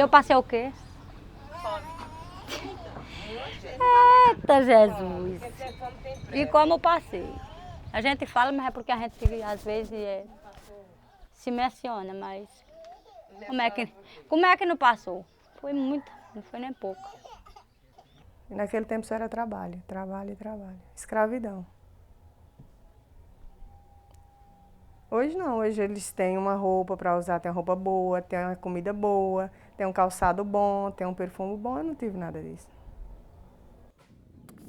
Se eu passei o quê? Eita, Jesus! E como eu passei? A gente fala, mas é porque a gente às vezes se menciona, mas como é que não passou? Foi muito, não foi nem pouco. E naquele tempo só era trabalho, trabalho e trabalho. Escravidão. Hoje não, hoje eles têm uma roupa para usar, tem uma roupa boa, tem uma comida boa, tem um calçado bom, tem um perfume bom, eu não tive nada disso.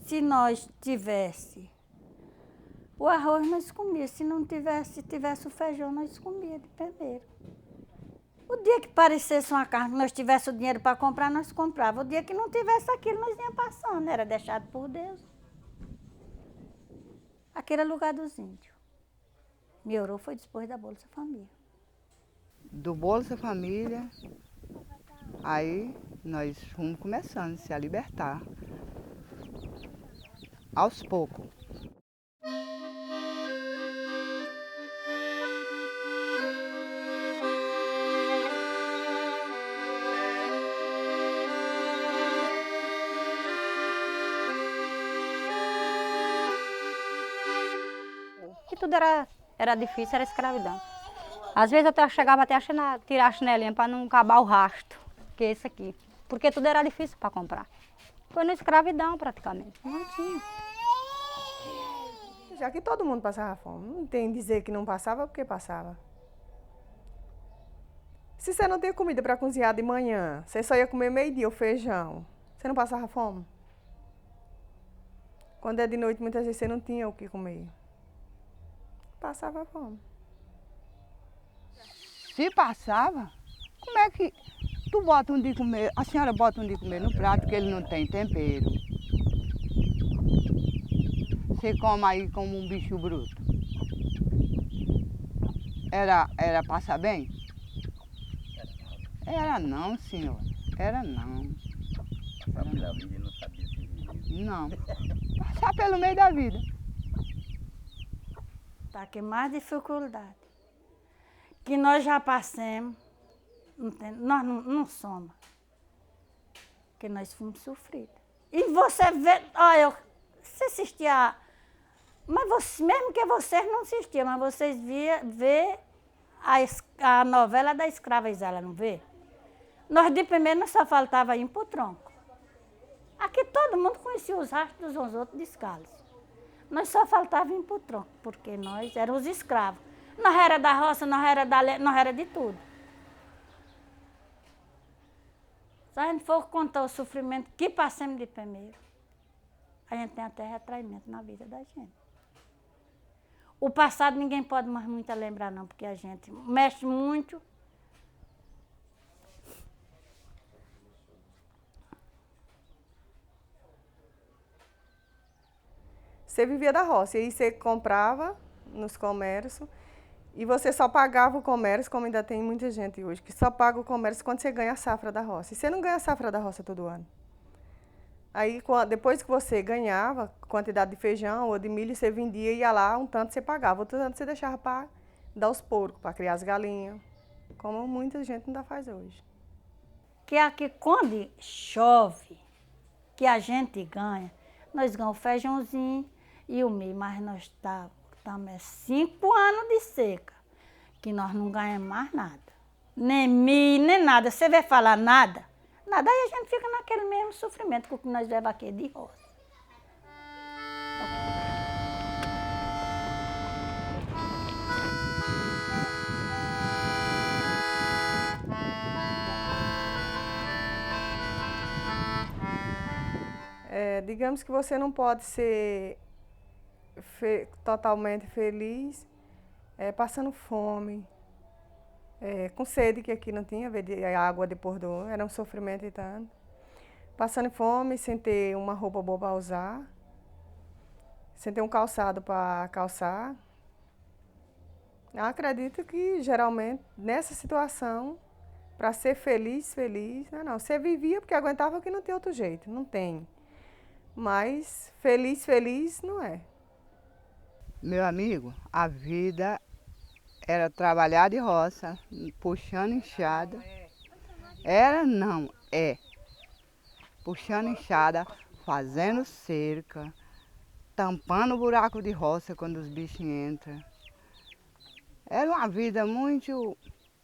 Se nós tivesse o arroz, nós comíamos. Se não tivesse o feijão, nós comíamos de primeiro. O dia que parecesse uma carne, nós tivesse o dinheiro para comprar, nós comprávamos. O dia que não tivesse aquilo, nós ia passando. Era deixado por Deus. Aquele é lugar dos índios. Melhorou foi depois da Bolsa Família. Do Bolsa Família, aí nós fomos começando a se libertar. Aos poucos. Que tudo era difícil, era escravidão. Às vezes eu até chegava até a tirar a chinelinha para não acabar o rasto, que é esse aqui. Porque tudo era difícil para comprar. Foi na escravidão praticamente, não tinha. Já que todo mundo passava fome, não tem dizer que não passava porque passava. Se você não tem comida para cozinhar de manhã, você só ia comer meio-dia o feijão, você não passava fome? Quando é de noite, muitas vezes você não tinha o que comer. Passava fome. Se passava, como é que tu bota um de comer, a senhora bota um de comer no prato que ele não tem tempero. Você come aí como um bicho bruto. Era passar bem? Era não, senhor. Era não. Passar pela vida e não sabia se vivia. Não. Passar pelo meio da vida. Tá que mais dificuldade. Que nós já passamos, nós não somos. Que nós fomos sofridos. E você vê, olha, você assistia, mas você, mesmo que vocês não assistiam, mas vocês vê a novela da escrava Isala, não vê? Nós de primeiro não só faltava ir pro tronco. Aqui todo mundo conhecia os rastros dos outros descalços. Nós só faltava ir pro tronco, porque nós éramos os escravos. Nós era da roça, nós era de tudo. Se a gente for contar o sofrimento que passamos de primeiro, a gente tem até retraimento na vida da gente. O passado ninguém pode mais muito lembrar não, porque a gente mexe muito. Você vivia da roça, e aí você comprava nos comércios e você só pagava o comércio, como ainda tem muita gente hoje, que só paga o comércio quando você ganha a safra da roça. E você não ganha a safra da roça todo ano. Aí, depois que você ganhava quantidade de feijão ou de milho, você vendia e ia lá, um tanto você pagava, outro tanto você deixava para dar os porcos, para criar as galinhas, como muita gente ainda faz hoje. Que aqui quando chove, que a gente ganha, nós ganhamos o feijãozinho e o milho, mas nós estamos 5 anos de seca, que nós não ganhamos mais nada. Nem milho, nem nada. Você vai falar nada? Nada, aí a gente fica naquele mesmo sofrimento que nós levamos aqui de roça. Digamos que você não pode ser totalmente feliz passando fome, com sede, que aqui não tinha, a água depois era um sofrimento e tanto. Passando fome, sem ter uma roupa boa para usar, sem ter um calçado para calçar. Eu acredito que, geralmente, nessa situação, para ser feliz, não. Você vivia porque aguentava que não tem outro jeito, não tem. Mas feliz não é. Meu amigo, a vida era trabalhar de roça, puxando enxada Era não, é. Puxando enxada, fazendo cerca, tampando o buraco de roça quando os bichos entram. Era uma vida muito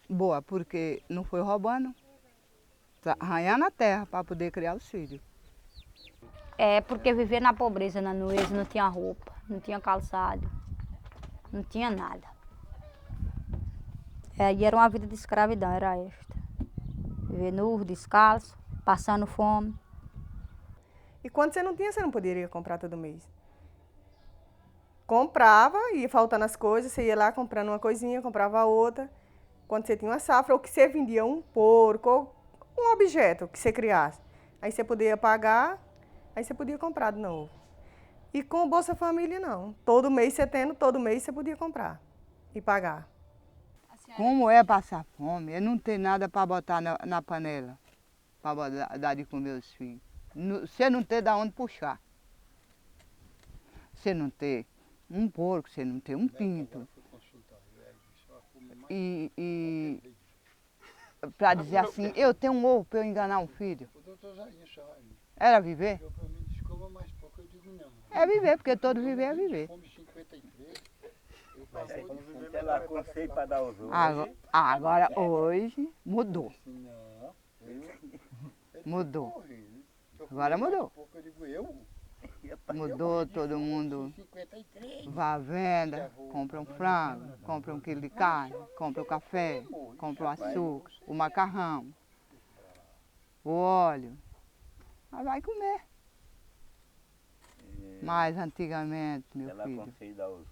boa, porque não foi roubando, arranhando a terra para poder criar os filhos. É porque vivia na pobreza, na nuez, não tinha roupa, não tinha calçado, não tinha nada. E era uma vida de escravidão, era esta. Viver nu, descalço, passando fome. E quando você não tinha, você não poderia comprar todo mês. Comprava, ia faltando as coisas, você ia lá comprando uma coisinha, comprava outra. Quando você tinha uma safra, ou que você vendia um porco, ou um objeto que você criasse. Aí você podia pagar, aí você podia comprar de novo. E com o Bolsa Família, não. Todo mês você tendo, todo mês você podia comprar e pagar. Como é passar fome? Eu não tenho nada para botar na panela, para dar de comer os filhos. Você não tem de onde puxar. Você não tem um porco, você não tem um pinto. E para dizer assim, eu tenho um ovo para eu enganar um filho. Era viver? É viver, porque todo viver é viver. Agora hoje mudou. Mudou. Agora mudou. Mudou, todo mundo vai à venda, compra um frango, compra um quilo de carne, compra o café, compra o açúcar, o macarrão, o óleo. Aí vai comer. Mas antigamente, meu filho,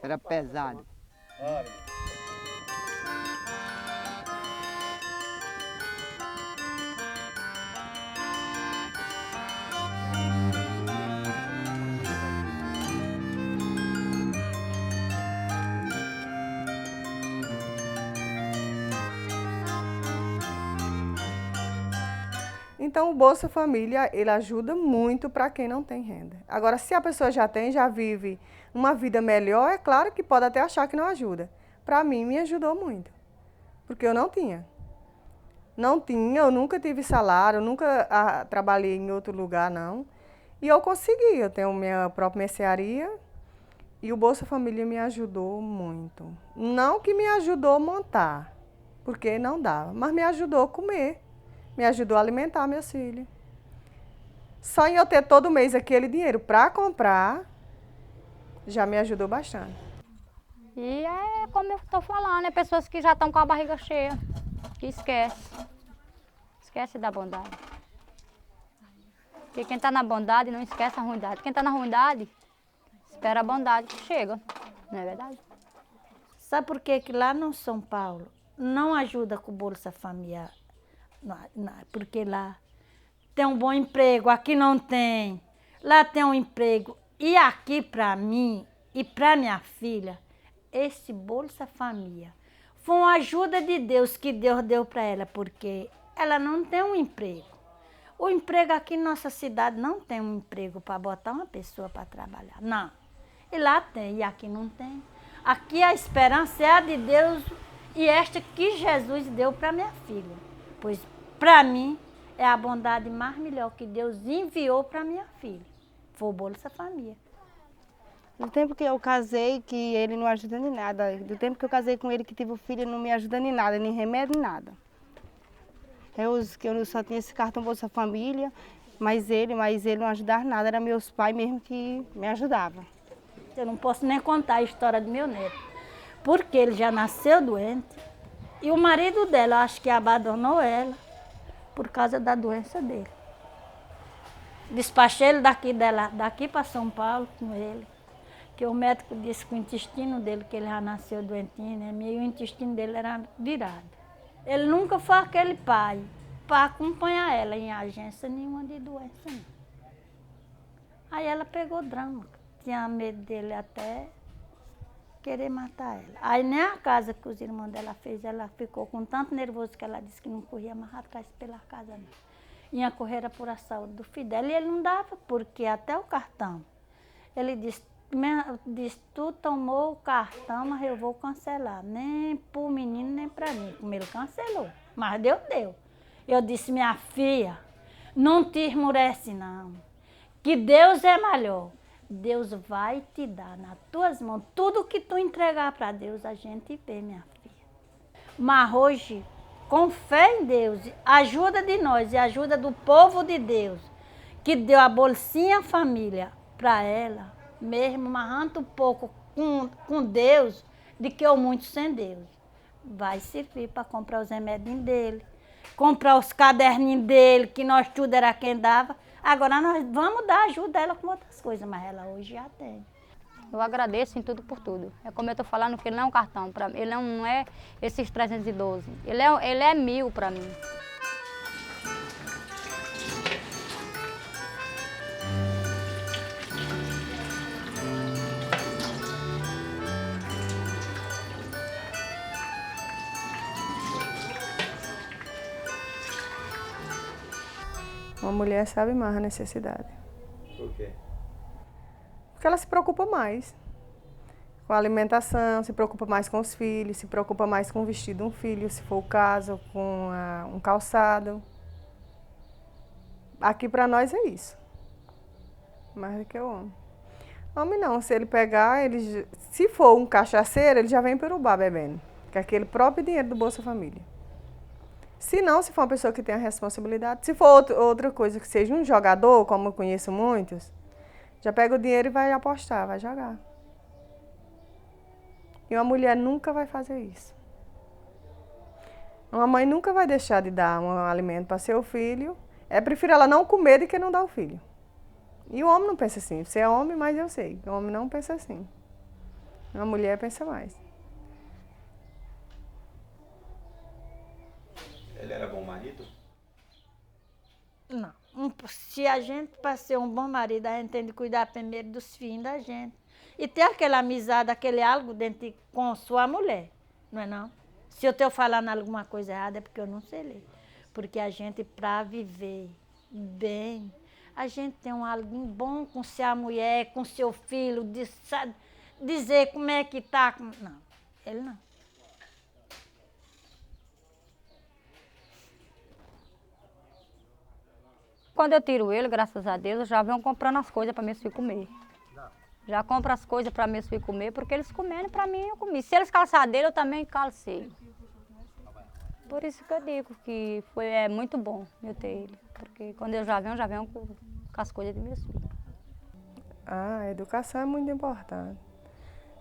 era pesado. Então, o Bolsa Família, ele ajuda muito para quem não tem renda. Agora, se a pessoa já tem, já vive uma vida melhor, é claro que pode até achar que não ajuda. Para mim, me ajudou muito, porque eu não tinha. Não tinha, eu nunca tive salário, nunca trabalhei em outro lugar, não. E eu consegui, eu tenho minha própria mercearia e o Bolsa Família me ajudou muito. Não que me ajudou a montar, porque não dava, mas me ajudou a comer. Me ajudou a alimentar meus filhos. Só em eu ter todo mês aquele dinheiro para comprar, já me ajudou bastante. E é como eu estou falando, é pessoas que já estão com a barriga cheia, que esquece da bondade. Porque quem está na bondade não esquece a ruindade. Quem está na ruindade, espera a bondade que chega, não é verdade? Sabe por que que lá no São Paulo não ajuda com o Bolsa Família? Porque lá tem um bom emprego, aqui não tem. Lá tem um emprego. E aqui para mim e para minha filha, esse Bolsa Família foi uma ajuda de Deus que Deus deu para ela, porque ela não tem um emprego. O emprego aqui na nossa cidade não tem um emprego para botar uma pessoa para trabalhar, não. E lá tem, e aqui não tem. Aqui a esperança é a de Deus e esta que Jesus deu para minha filha. Pois para mim é a bondade mais melhor que Deus enviou para minha filha. Foi o Bolsa Família. Do tempo que eu casei, que ele não ajuda em nada. Do tempo que eu casei com ele, que tive o filho, ele não me ajuda em nada, nem remédio, nem nada. Eu só tinha esse cartão Bolsa Família, mas ele não ajudava nada. Era meus pais mesmo que me ajudavam. Eu não posso nem contar a história do meu neto, porque ele já nasceu doente e o marido dela, acho que abandonou ela por causa da doença dele. Despachei ele daqui para São Paulo com ele, que o médico disse que o intestino dele, que ele já nasceu doentinho, né? E o intestino dele era virado. Ele nunca foi aquele pai para acompanhar ela em agência nenhuma de doença, não. Aí ela pegou drama, tinha medo dele até querer matar ela. Aí nem a casa que os irmãos dela fez, ela ficou com tanto nervoso que ela disse que não corria mais atrás pela casa, não. Ia correr por a saúde do filho dela e ele não dava, porque até o cartão. Ele disse, tu tomou o cartão, mas eu vou cancelar. Nem para o menino, nem para mim. Como ele cancelou. Mas deu. Eu disse, minha filha, não te esmurece não, que Deus é melhor. Deus vai te dar nas tuas mãos. Tudo que tu entregar para Deus, a gente vê, minha filha. Mas hoje, com fé em Deus, ajuda de nós e ajuda do povo de Deus, que deu a bolsinha família para ela, mesmo amarrando um pouco com Deus, de que o muito sem Deus. Vai servir para comprar os remedinhos dele, comprar os caderninhos dele, que nós tudo era quem dava. Agora nós vamos dar ajuda a ela com outras coisas, mas ela hoje já tem. Eu agradeço em tudo por tudo. É como eu estou falando, que ele não é um cartão para mim, ele não é esses 312. Ele é 1000 para mim. Uma mulher sabe mais a necessidade. Por quê? Porque ela se preocupa mais com a alimentação, se preocupa mais com os filhos, se preocupa mais com o vestido de um filho, se for o caso, com um calçado. Aqui para nós é isso. Mais do que o homem. Homem não, se ele pegar, se for um cachaceiro, ele já vem pelo bar bebendo. Que é aquele próprio dinheiro do Bolsa Família. Se não, se for uma pessoa que tem a responsabilidade, se for outra coisa, que seja um jogador, como eu conheço muitos, já pega o dinheiro e vai apostar, vai jogar. E uma mulher nunca vai fazer isso. Uma mãe nunca vai deixar de dar um alimento para seu filho. É preferir ela não comer do que não dar o filho. E o homem não pensa assim. Você é homem, mas eu sei. O homem não pensa assim. Uma mulher pensa mais. Ele era bom marido? Não. Se a gente, para ser um bom marido, a gente tem de cuidar primeiro dos filhos da gente. E ter aquela amizade, aquele algo dentro com sua mulher, não é não? Se eu estou falando alguma coisa errada é porque eu não sei ler. Porque a gente, para viver bem, a gente tem um algo bom com sua mulher, com seu filho, dizer como é que está. Não, ele não. Quando eu tiro ele, graças a Deus, eu já venho comprando as coisas para meus filhos comer. Já compro as coisas para meus filhos comer, porque eles comendo para mim, eu comi. Se eles calçar dele, eu também calcei. Por isso que eu digo que é muito bom eu ter ele. Porque quando eu já venho com as coisas dos meus filhos. A educação é muito importante.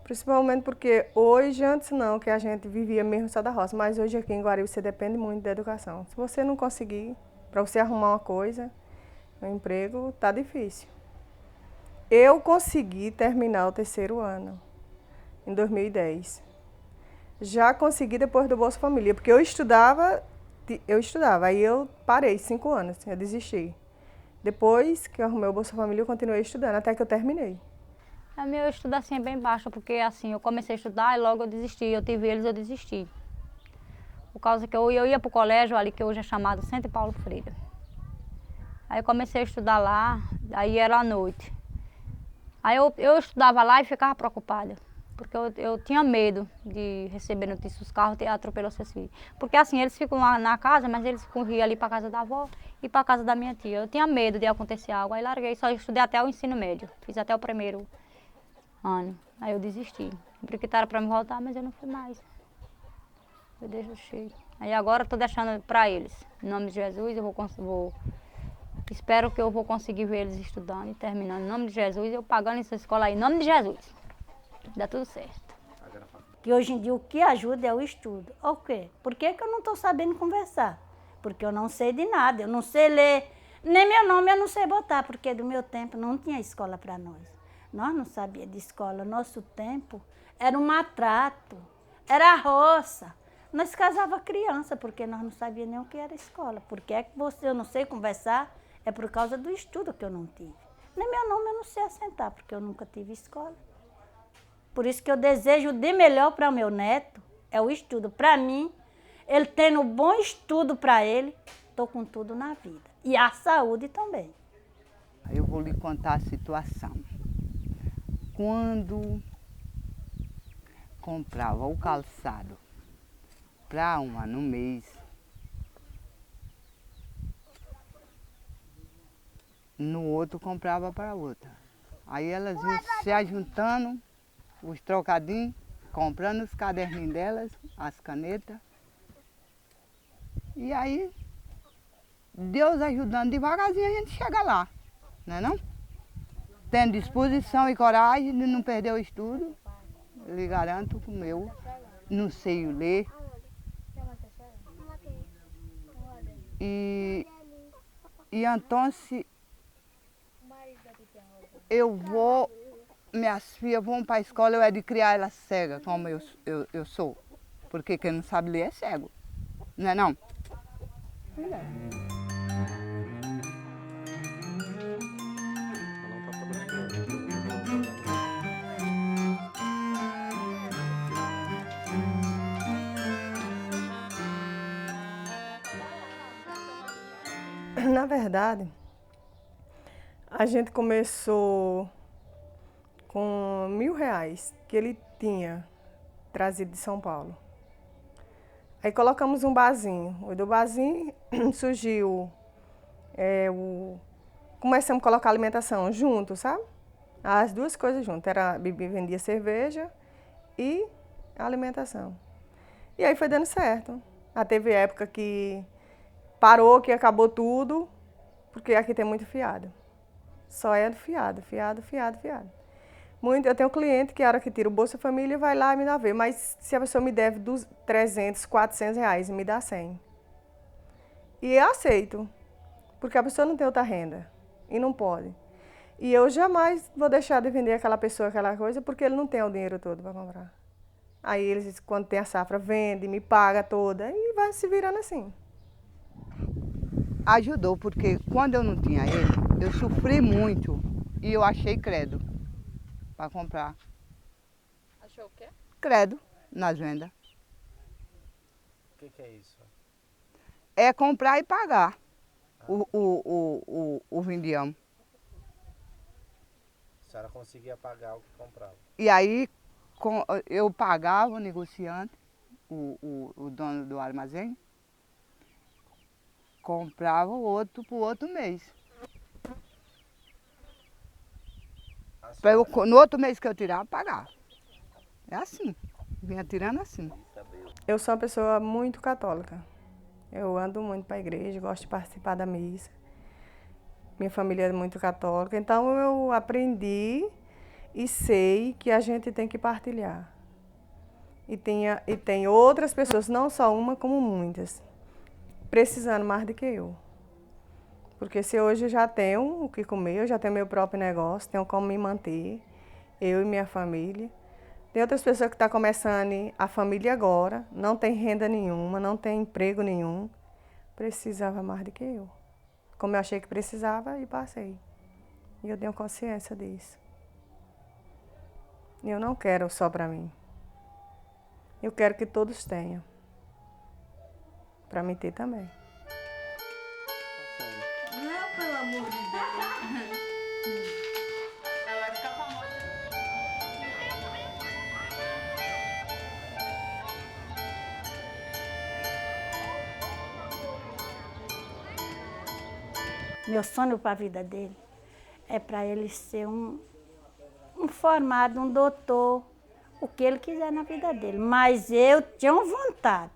Principalmente porque hoje, antes não, que a gente vivia mesmo só da roça, mas hoje aqui em Guaribe você depende muito da educação. Se você não conseguir, para você arrumar uma coisa, um emprego, tá difícil. Eu consegui terminar o 3º ano, em 2010. Já consegui depois do Bolsa Família, porque eu estudava, aí eu parei 5 anos, eu desisti. Depois que eu arrumei o Bolsa Família, eu continuei estudando, até que eu terminei. O meu estudo assim é bem baixo, porque assim, eu comecei a estudar e logo eu desisti. Eu tive eles, eu desisti. Por causa que eu ia para o colégio ali, que hoje é chamado Centro Paulo Freire. Aí eu comecei a estudar lá, aí era à noite. Aí eu estudava lá e ficava preocupada, porque eu tinha medo de receber notícias dos carros e atropelar seus filhos. Porque assim, eles ficam lá na casa, mas eles corriam ali para a casa da avó e para a casa da minha tia. Eu tinha medo de acontecer algo, aí larguei, só estudei até o ensino médio, fiz até o 1º ano. Aí eu desisti. Porque era para me voltar, mas eu não fui mais. Eu deixei. Aí agora eu estou deixando para eles. Em nome de Jesus, espero que eu vou conseguir ver eles estudando e terminando. Em nome de Jesus, eu pagando essa escola aí. Em nome de Jesus. Dá tudo certo. Que hoje em dia o que ajuda é o estudo. O quê? Por que eu não estou sabendo conversar? Porque eu não sei de nada. Eu não sei ler. Nem meu nome eu não sei botar, porque do meu tempo não tinha escola para nós. Nós não sabíamos de escola. Nosso tempo era um matrato. Era roça. Nós casava criança, porque nós não sabíamos nem o que era escola. Porque é que eu não sei conversar, é por causa do estudo que eu não tive. Nem meu nome eu não sei assentar, porque eu nunca tive escola. Por isso que eu desejo de melhor para o meu neto, é o estudo. Para mim, ele tendo bom estudo para ele, estou com tudo na vida. E a saúde também. Eu vou lhe contar a situação. Quando comprava o calçado para 1 ano no mês, no outro comprava para outra. Aí elas iam se ajuntando, os trocadinhos, comprando os caderninhos delas, as canetas. E aí, Deus ajudando, devagarzinho a gente chega lá, não é não? Tendo disposição e coragem de não perder o estudo, eu lhe garanto que o meu não sei ler. E então, se eu vou, minhas filhas vão para a escola, eu é de criar elas cegas, como eu sou. Porque quem não sabe ler é cego, não é não? Na verdade, a gente começou com R$ 1.000 que ele tinha trazido de São Paulo. Aí colocamos um barzinho. O do barzinho surgiu começamos a colocar alimentação junto, sabe? As duas coisas juntas. Vendia cerveja e alimentação. E aí foi dando certo. Teve época que parou, que acabou tudo, porque aqui tem muito fiado. Só é do fiado. Eu tenho um cliente que a hora que tira o Bolsa Família vai lá e me dá ver, mas se a pessoa me deve R$ 300, R$ 400 e me dá 100. E eu aceito, porque a pessoa não tem outra renda e não pode. E eu jamais vou deixar de vender aquela pessoa aquela coisa, porque ele não tem o dinheiro todo para comprar. Aí eles, quando tem a safra, vende, me paga toda e vai se virando assim. Ajudou, porque quando eu não tinha ele, eu sofri muito e eu achei credo para comprar. Achou o quê? Credo nas vendas. O que é isso? É comprar e pagar o vendiamo. A senhora conseguia pagar o que comprava? E aí eu pagava o negociante, o dono do armazém, comprava o outro para o outro mês. No outro mês que eu tirava, pagava. É assim, vinha tirando assim. Eu sou uma pessoa muito católica. Eu ando muito para a igreja, gosto de participar da missa. Minha família é muito católica, então eu aprendi e sei que a gente tem que partilhar. E tem outras pessoas, não só uma, como muitas, precisando mais do que eu. Porque se hoje eu já tenho o que comer, eu já tenho meu próprio negócio, tenho como me manter, eu e minha família. Tem outras pessoas que estão começando a família agora, não tem renda nenhuma, não tem emprego nenhum, precisava mais do que eu. Como eu achei que precisava e passei. E eu tenho consciência disso. E eu não quero só para mim. Eu quero que todos tenham. Para mim ter também. Não, pelo amor de Deus. Ela vai ficar famosa. Meu sonho para a vida dele é para ele ser um formado, um doutor, o que ele quiser na vida dele. Mas eu tenho vontade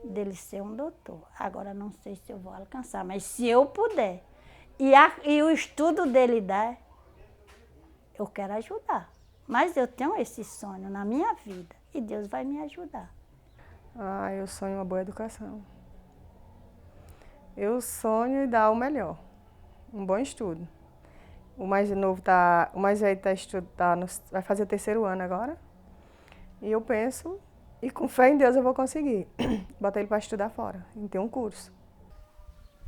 dele ser um doutor. Agora não sei se eu vou alcançar, mas se eu puder e o estudo dele der, eu quero ajudar. Mas eu tenho esse sonho na minha vida e Deus vai me ajudar. Eu sonho uma boa educação. Eu sonho em dar o melhor, um bom estudo. O mais novo o mais velho vai fazer o 3º ano agora. E eu penso, e com fé em Deus eu vou conseguir, botar ele para estudar fora, em ter um curso.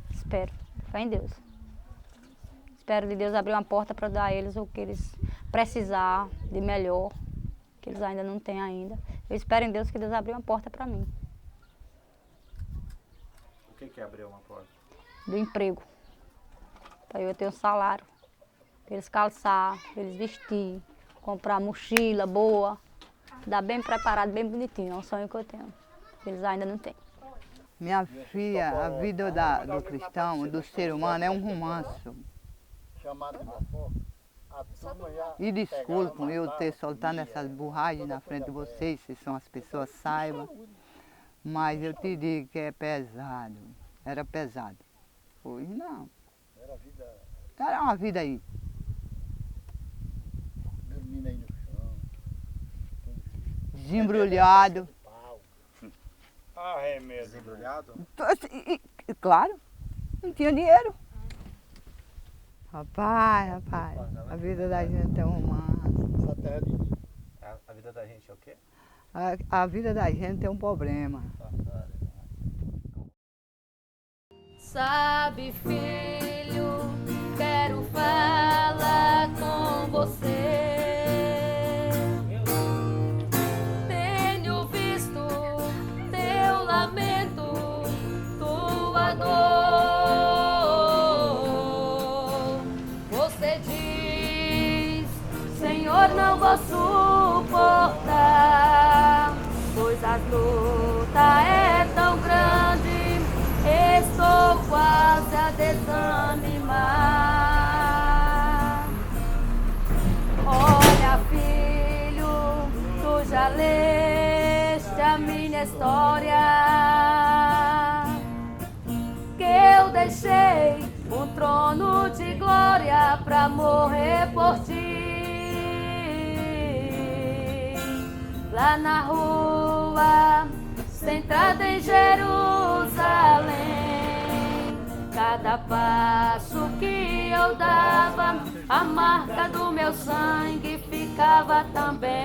Espero, fé em Deus. Espero de Deus abrir uma porta para dar a eles o que eles precisar de melhor, que eles ainda não têm ainda. Eu espero em Deus que Deus abra uma porta para mim, O que é abrir uma porta? do emprego. Para eu ter um salário, para eles calçar, para eles vestir, comprar mochila boa, dar bem preparado, bem bonitinho. É um sonho que eu tenho, que eles ainda não têm. Minha filha, a vida do cristão, do ser humano, é um romance. E desculpem eu ter soltado essas borragens na frente de vocês, se são as pessoas saibam. Mas eu te digo que é pesado. Era pesado. Hoje não. Era uma vida aí. Dormindo aí no chão. Desembrulhado. Ah, é mesmo. Desembrulhado? Claro, não tinha dinheiro. Rapaz, a vida da gente é um romance. Essa terra de... A vida da gente é o quê? A vida da gente é um problema. Sabe, filho, quero falar com você. Tenho visto teu lamento, tua dor. Você diz, Senhor, não vou suportar, pois a luta é tão grande. Estou quase a desanimar. Olha, filho, tu já leste a minha história, que eu deixei um trono de glória pra morrer por ti. Lá na rua centrada em Jerusalém, cada passo que eu dava, a marca do meu sangue ficava também.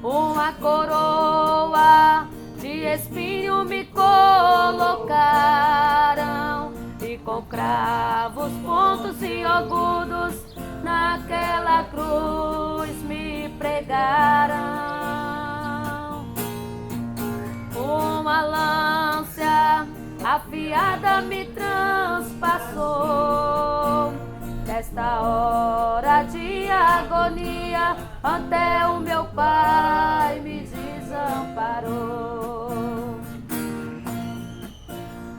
Uma coroa de espinho me colocaram, e com cravos, pontos e agudos naquela cruz me pregaram. Uma lança afiada me transpassou, nesta hora de agonia, até o meu pai me desamparou.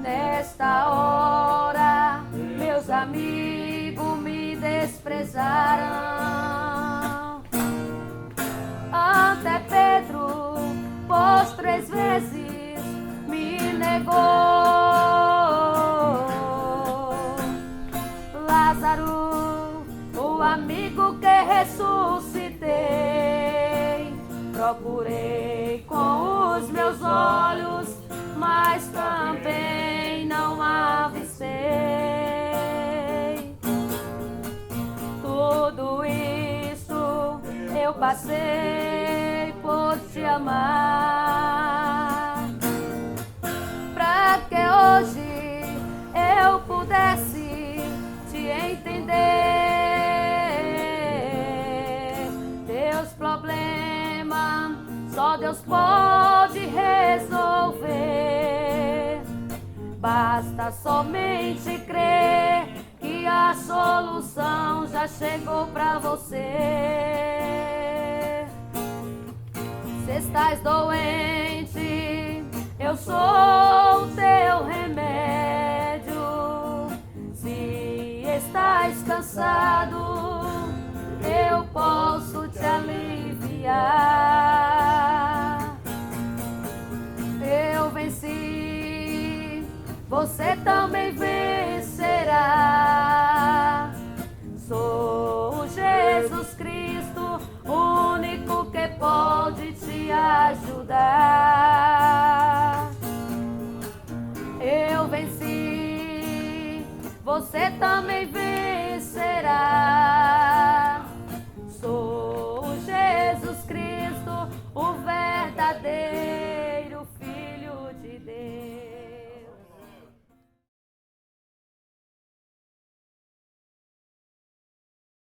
Nesta hora, meus amigos me desprezaram. Até Pedro, por 3 vezes, me negou. Lázaro, o amigo que ressuscitei, procurei com os meus olhos, mas também não avistei. Tudo isso eu passei por te amar, pra que hoje eu pudesse te entender. Teus problemas só Deus pode resolver. Basta somente crer que a solução já chegou pra você. Se estás doente, eu sou o teu remédio. Se estás cansado, eu posso te aliviar. Eu venci, você também vencerá. Sou Jesus Cristo, o único que pode te ajudar. Eu venci, você também vencerá. Sou